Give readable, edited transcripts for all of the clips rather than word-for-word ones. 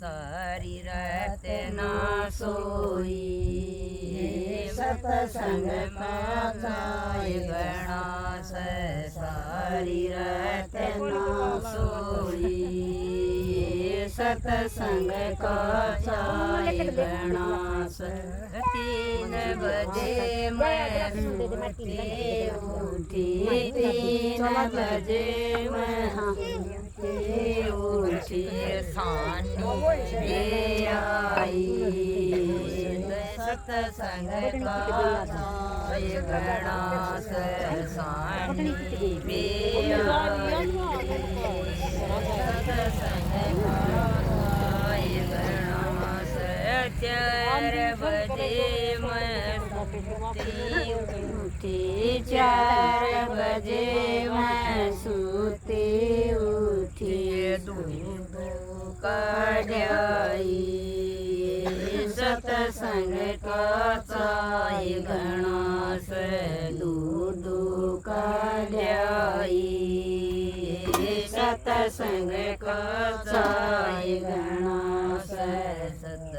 सारी रात ना सोई सतसंग पाचाय गणास सारी रात ना सोई सतसंग पाचाय गणास 3 बजे मैं उठी 3 बजे मैं उठी सानी आई सतसंग पाचाय गणास सानी आई सतसंग पाचाय गणास 4 बजे मैं उठी 4 बजे मैं सूती उठी दूध काढ़ाई सतसंग पाचाय गणास दूध काढ़ाई सतसंग पाचाय गणास सतसंग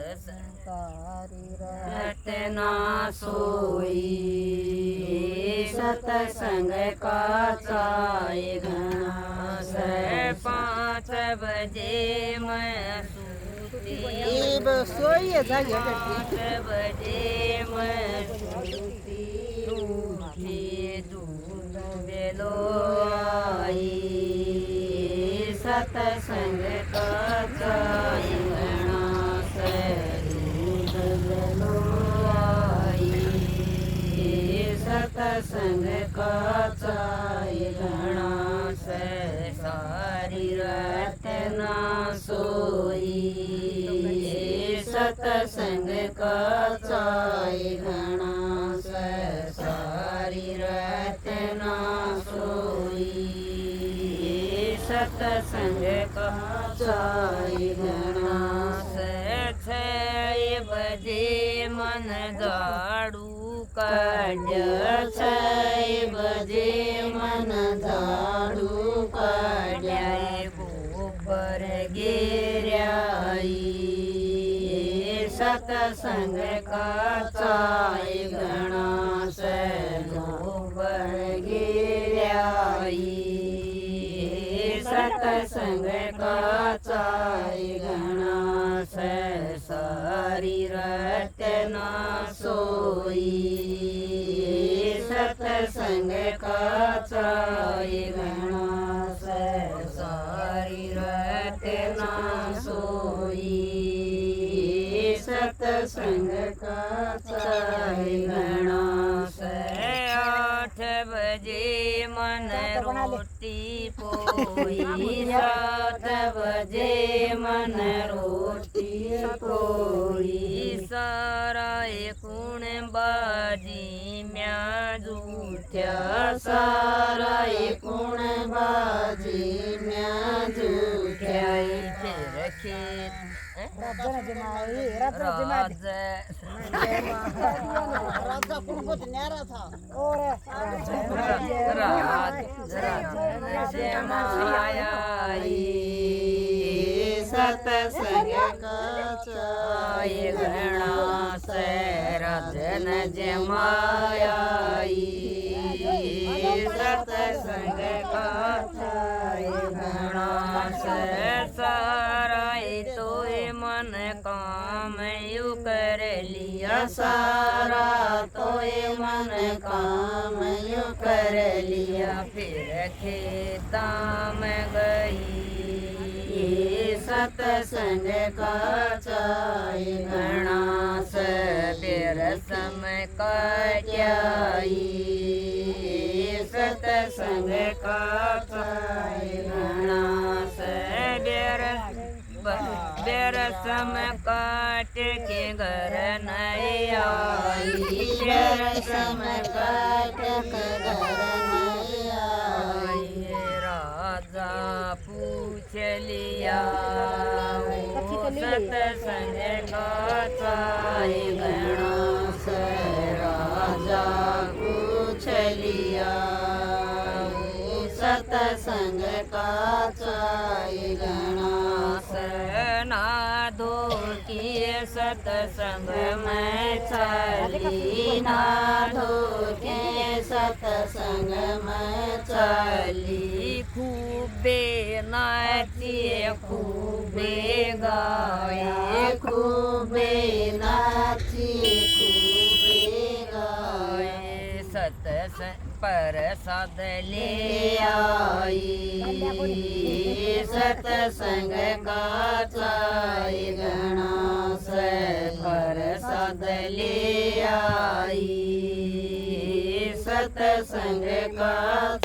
रतना सोई सतसंग पाचाय गणास 5 बजे मैं सूती 5 बजे मैं सूती उठी दूध बेलो आई सतसंग पाचाय गणास दूध बेलो आई सतसंग पाचाय गणास सारी रात ना सोई सतसंग पाचाय गणास सारी रात ना सोई सतसंग पाचाय गणास 6 बजे मन झाड़ू काढ्या 6 बजे मन झाड़ू काढ्या गोबर गेऱ्याई सतसंग पाचाय गणास गोबर गेऱ्याई सतसंग पाचाय गणास सारी रात ना सोई सतसंग पाचाय गणास सारी रात ना सोई सतसंग पाचाय गणास 8 बजे मन रोटी पोई 7 बजे मन रोटी पोई सारा एकूण बाजी म्या जूठ्या सारा एकूण बाजी म्या जूठ्या फिर खेत सतसंग पाचाय गणास राजन जमाई सतसंग पाचाय गणास सारा तोय मन काम यू कर लिया सारा तोय मन काम यू कर लिया फिर खेता में गई सतसंग पाचाय गणास बेरसम काट्याई सतसंग पाचाय गणास बेरसम काट के घर नहीं आई बेरसम काट के घर नहीं आई राजा पूछ लिया सतसंग पाचाय गणास राजा पूछ लिया सतसंग का चाय गणा सना धो किए सतसंग में चली ना धो के सतसंग में चली खूबे नाचिए खूबे गाए खूबे नाची खूबे गाए सतसंग प्रसाद ले आई सतसंग का चाय गणा से प्रसाद ले आई सतसंग का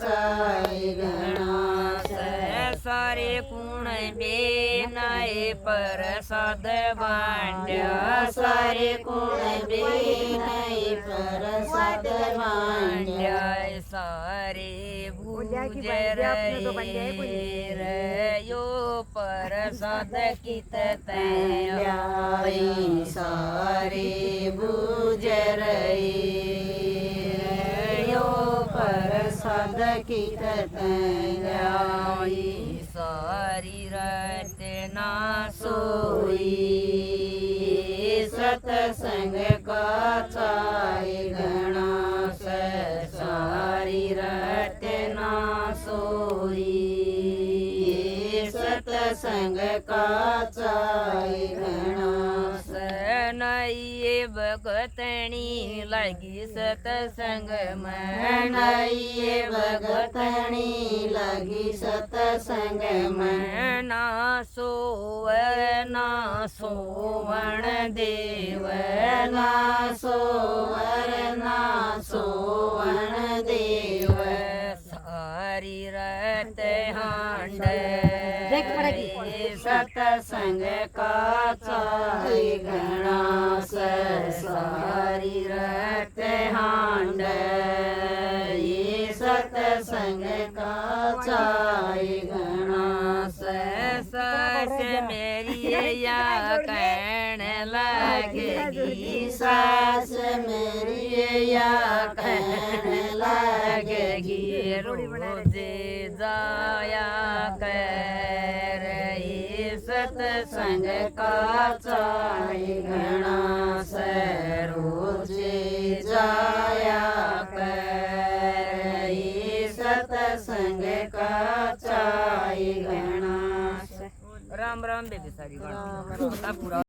चाय गणा से सारे कुण बेनाए प्रसाद बांड्या सारे कुण बेनाई प्रसाद मांड्या सारे गुजर यो प्रसाद कित लाई सारे बुजर यो प्रसाद कित लाई सारी रात ना सोई सतसंग का चाय गणा से सारी रात ना सोई सतसंग का चाय गणा से नैये भगतनी लगी सतसंग में नैये भगतनी लगी सतसंग में ना सोवण देव ना सोवर ना सोवण देव सारी रत हांड सतसंग का चाय गणा से सारी रत हांड ये सतसंग का चाय गणा से सास मेरी या कहण लगेगी सास मेरी या कहने लगेगी रोजे जाया कर सतसंग का चाय गणा से रोजे जाया कर सतसंग का चाय गणा राम राम बेबी सारी पूरा